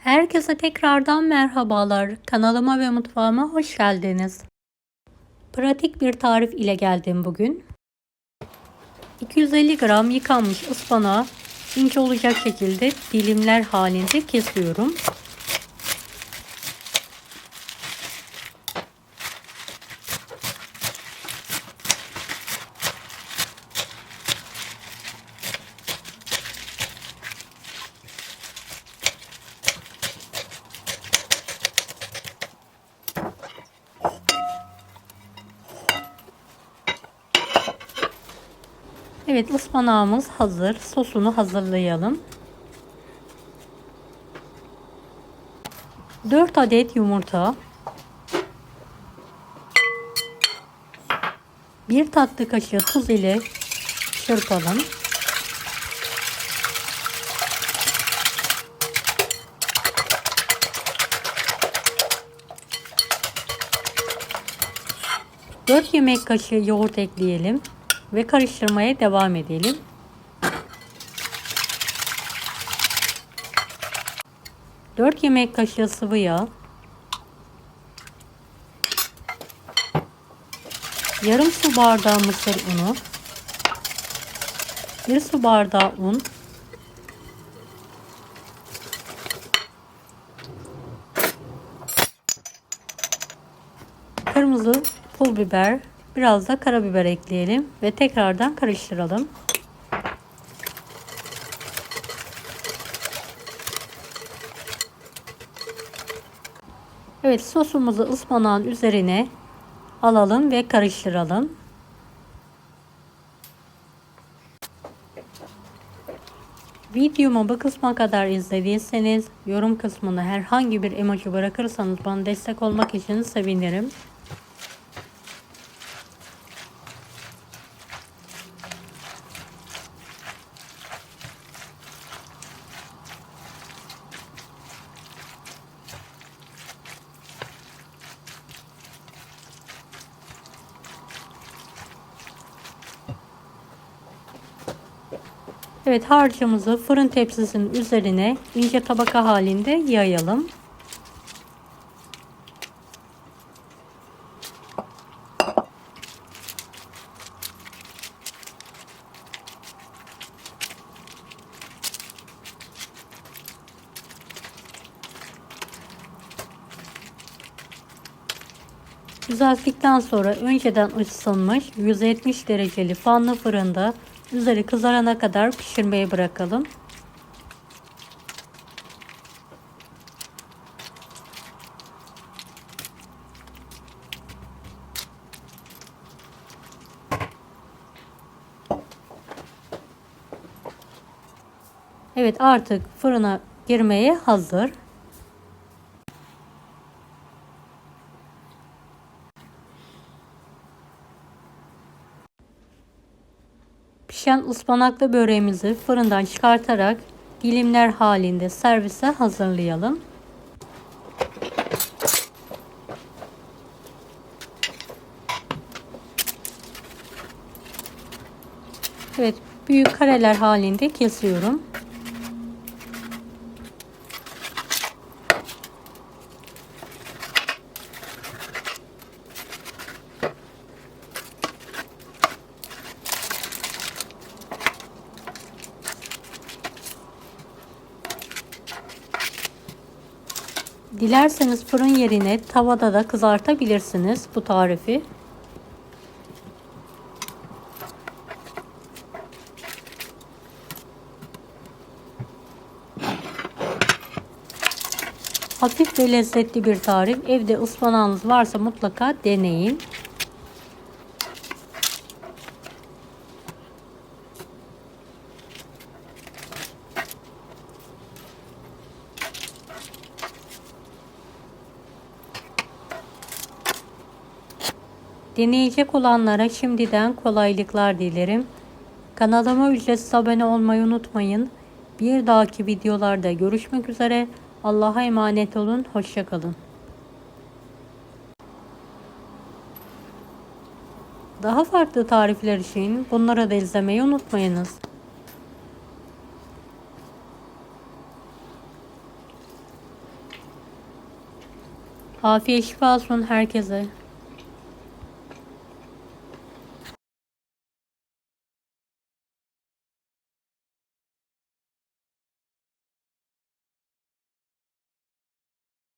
Herkese tekrardan merhabalar. Kanalıma ve mutfağıma hoş geldiniz. Pratik bir tarif ile geldim bugün. 250 gram yıkanmış ıspanağı ince olacak şekilde dilimler halinde kesiyorum. Evet, ıspanağımız hazır. Sosunu hazırlayalım. 4 adet yumurta, 1 tatlı kaşığı tuz ile çırpalım. Dört yemek kaşığı yoğurt ekleyelim ve karıştırmaya devam edelim. 4 yemek kaşığı sıvı yağ, yarım su bardağı mısır unu, 1 su bardağı un, kırmızı pul biber, biraz da karabiber ekleyelim ve tekrardan karıştıralım. Evet, sosumuzu ıspanağın üzerine alalım ve karıştıralım. Videomu bu kısma kadar izlediyseniz yorum kısmına herhangi bir emoji bırakırsanız bana destek olmak için sevinirim. Evet, harcımızı fırın tepsisinin üzerine ince tabaka halinde yayalım. Düzelttikten sonra önceden ısıtılmış 170 dereceli fanlı fırında üzeri kızarana kadar pişirmeye bırakalım. Evet, artık fırına girmeye hazır. Pişen ıspanaklı böreğimizi fırından çıkartarak dilimler halinde servise hazırlayalım. Evet, büyük kareler halinde kesiyorum. Dilerseniz fırın yerine tavada da kızartabilirsiniz bu tarifi. Hafif ve lezzetli bir tarif. Evde ıspanağınız varsa mutlaka deneyin. Deneyecek olanlara şimdiden kolaylıklar dilerim. Kanalıma ücretsiz abone olmayı unutmayın. Bir dahaki videolarda görüşmek üzere. Allah'a emanet olun. Hoşça kalın. Daha farklı tarifler için bunları da izlemeyi unutmayınız. Afiyet şifa olsun herkese.